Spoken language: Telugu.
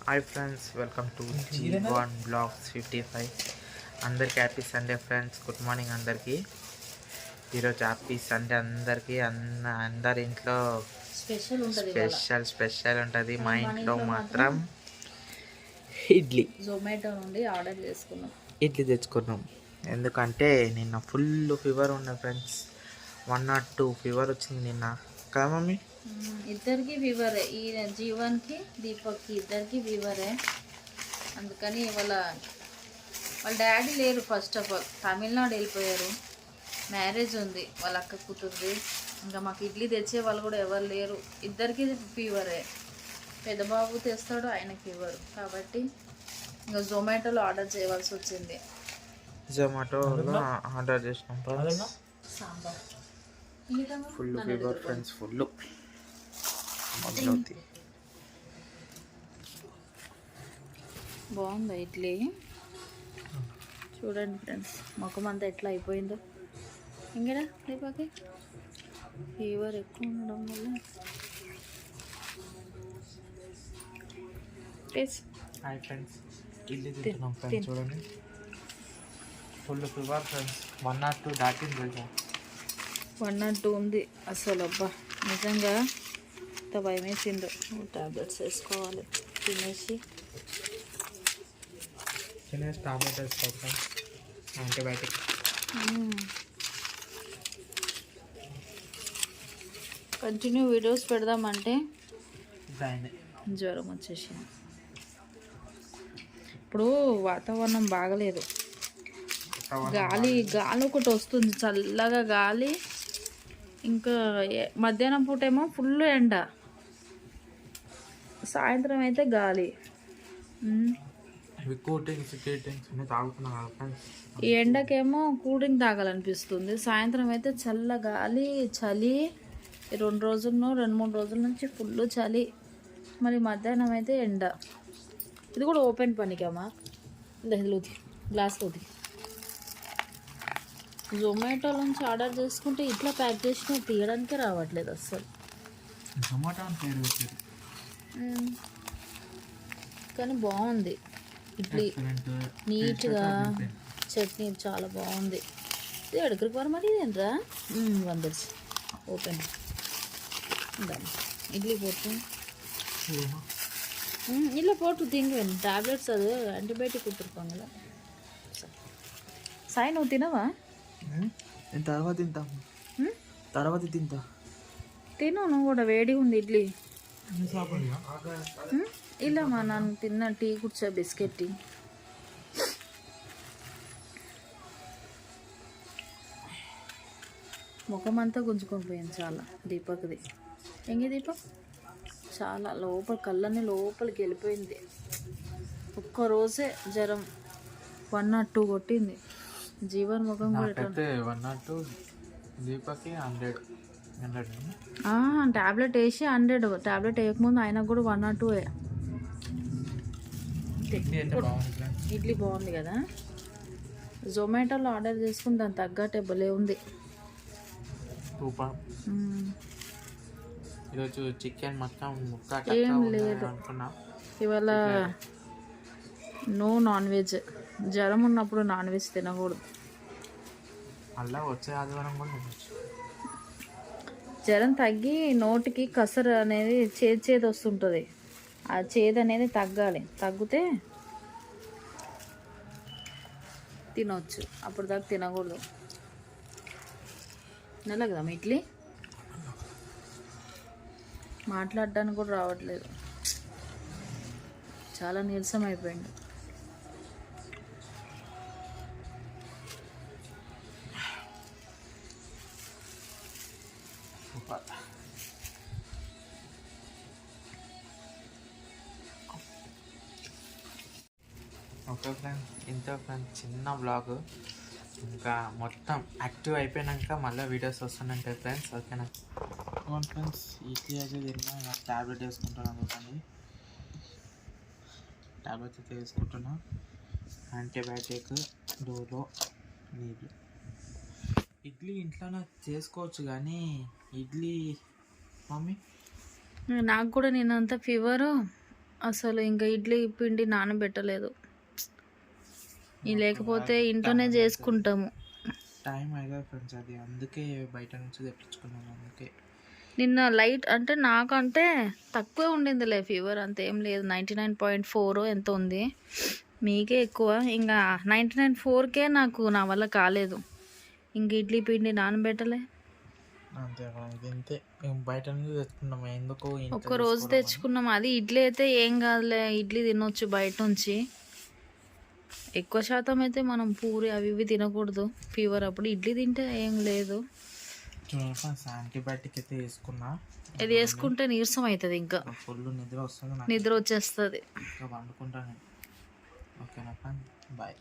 Hi friends, welcome to G1 blogs 55. అందరికి happy Sunday friends. Good morning అందరికీ. ఈరోజు హ్యాపీ సండే అందరికీ. అందరి ఇంట్లో స్పెషల్ ఉంటుంది. మా ఇంట్లో మాత్రం జొమాటో నుండి ఆర్డర్ చేసుకున్నాం. ఇడ్లీ తెచ్చుకున్నాం. ఎందుకంటే నిన్న ఫుల్ ఫీవర్ ఉండే ఫ్రెండ్స్. 102 ఫీవర్ వచ్చింది నిన్న కదా మమ్మీ? ఇద్దరికి ఫీవరే, ఈ జీవన్కి దీపక్కి ఇద్దరికి ఫీవరే. అందుకని వాళ్ళ డాడీ లేరు. ఫస్ట్ ఆఫ్ ఆల్ తమిళనాడు వెళ్ళిపోయారు. మ్యారేజ్ ఉంది వాళ్ళ అక్క కూతురుది. ఇంకా మాకు ఇడ్లీ తెచ్చే వాళ్ళు కూడా ఎవరు లేరు. ఇద్దరికి ఫీవరే. పెద్ద బాబు తెస్తాడు, ఆయనకి ఫీవర్. కాబట్టి ఇంకా జొమాటోలో ఆర్డర్ చేయవలసి వచ్చింది. జొమాటోలో ఆర్డర్ చేసినాం. Sambar full fever friends, full మొదలవుతుంది. బాగుందా ఇడ్లీ? చూడండి ఫ్రెండ్స్, ముఖం అంతా ఎట్లా అయిపోయిందో. ఇంకా దీపాకి ఫీవర్ ఎక్కువ ఉండడం వల్ల హాయ్ ఫ్రెండ్స్, ఇడ్లీ తింటున్నాం ఫ్రెండ్స్. చూడండి ఫుల్ ఫీవర్ ఫ్రెండ్స్. 102 దాటింది తెలుసా? 102 ఉంది అసలు. అబ్బా నిజంగా ఇంత భయం వేసిందో. టాబ్లెట్స్ వేసుకోవాలి. తినేసి టాబ్లెట్ వేసుకోవాలి. యాంటీబయాటిక్. కంటిన్యూ వీడియోస్ పెడదామంటే జ్వరం వచ్చేసింది. ఇప్పుడు వాతావరణం బాగలేదు. గాలి ఒకటి వస్తుంది, చల్లగా గాలి. ఇంకా మధ్యాహ్నం పూట ఏమో ఫుల్ ఎండ, సాయంత్రం అయితే గాలి. ఈ ఎండకేమో కూల్ డ్రింక్ తాగాలనిపిస్తుంది. సాయంత్రం అయితే చల్ల గాలి, చలి. 2-3 రోజుల నుంచి ఫుల్ చలి. మరి మధ్యాహ్నం అయితే ఎండ. ఇది కూడా ఓపెన్ పనికమ్మా. లేదు గ్లాస్ లోది. జొమాటో నుంచి ఆర్డర్ చేసుకుంటే ఇట్లా ప్యాక్ చేసిన తీయడానికే రావట్లేదు అస్సలు. కానీ బాగుంది ఇడ్లీ, నీట్గా. చట్నీ చాలా బాగుంది. ఇది ఎక్కడికి వర మరి ఇదేంట్రా వందర్స్ ఓపెన్. ఇడ్లీ పోటు இல்லை போட்டு திங்குவேன். టాబ్లెట్స్ అది యాంటీబయాటిక్ கொடுத்துருப்பாங்களா? సాయి నువ్వు తినవా? తర్వాత తింటా. తిను నువ్వు కూడా. వేడిగా ఉంది ఇడ్లీ. ఇల్లమ్మా ನಾನು తిన్న టీ కుర్చా బిస్కెట్ టీ. ముఖం అంతా గుంజుకొని పోయింది చాలా దీపక్ది. ఎంగే దీపక్ చాలా లోపల, కళ్ళని లోపలికి వెళ్ళిపోయింది. ఒక్కరోజే జ్వరం 102 కొట్టింది. జీవన్ ముఖం కూడా టాబ్లెట్ వేసి 100. టాబ్లెట్ వేయకముందు ఆయనకు కూడా 102. ఇడ్లీ బాగుంది కదా. జొమాటోలో ఆర్డర్ చేసుకుని దాని తగ్గట్టే భలే ఉంది. ఈరోజు చికెన్ మొత్తం ఏం లేదు ఇవాళ. No non veg. జ్వరం ఉన్నప్పుడు నాన్ వెజ్ తినకూడదు. అలా వచ్చే ఆదివారం కూడా తినచ్చు. జ్వరం తగ్గి నోటికి కసరు అనేది చేదు వస్తుంటుంది. ఆ చేదు అనేది తగ్గాలి. తగ్గితే తినవచ్చు. అప్పుడు దాకా తినకూడదు. నెలగదా మీ ఇడ్లీ? మాట్లాడడానికి కూడా రావట్లేదు. చాలా నీరసం అయిపోయింది. ఓకే ఫ్రెండ్స్, ఇంత ఫ్రెండ్స్ చిన్న బ్లాగ్. ఇంకా మొత్తం యాక్టివ్ అయిపోయాక మళ్ళీ వీడియోస్ వస్తుంటాయి ఫ్రెండ్స్. ఓకేనా? అవును ఫ్రెండ్స్, ఇడ్లీ అయితే తిన్నా. ట్యాబ్లెట్ వేసుకుంటున్నాను. కానీ ట్యాబ్లెట్ అయితే వేసుకుంటున్నా. యాంటీబయాటిక్, డోలో, నీళ్ళు. ఇడ్లీ ఇంట్లోనే చేసుకోవచ్చు కానీ ఇడ్లీ మమ్మీ నాకు కూడా నిన్నంతా ఫీవరు అసలు ఇంకా ఇడ్లీ పిండి నానబెట్టలేదు. లేకపోతే ఇంట్లోనే చేసుకుంటాము. టైం అయితే ఫ్రెండ్స్ అది అందుకే బయట నుంచి తెప్పించుకున్నాను. అందుకే నిన్న లైట్ అంటే నాకంటే తక్కువే ఉండిందిలే ఫీవర్, అంత ఏం లేదు. 99.4 ఎంత ఉంది, మీకే ఎక్కువ. ఇంకా 99.4కే నా వల్ల కాలేదు. ఇంక ఇడ్లీ పిండి నానబెట్టలే. అంతే ఇది అంతే, బయట నుంచి తెచ్చుకున్నాము. ఎందుకు ఒక్క రోజు తెచ్చుకున్నాం. అది ఇడ్లీ అయితే ఏం కాదులే, ఇడ్లీ తినొచ్చు బయట నుంచి. ఎక్కువ శాతం అయితే మనం పూరి అవి ఇవి తినకూడదు ఫీవర్ అప్పుడు. ఇడ్లీ తింటే ఏం లేదు. యాంటీబయాటిక్ అయితే వేసుకున్నా. ఇది వేసుకుంటే నీరసం అవుతుంది, ఇంకా ఫుల్ నిద్ర వస్తుంది, నిద్ర వచ్చేస్తుంది. ఇంకా వండుకుంటాను. ఓకేనా, బాయ్.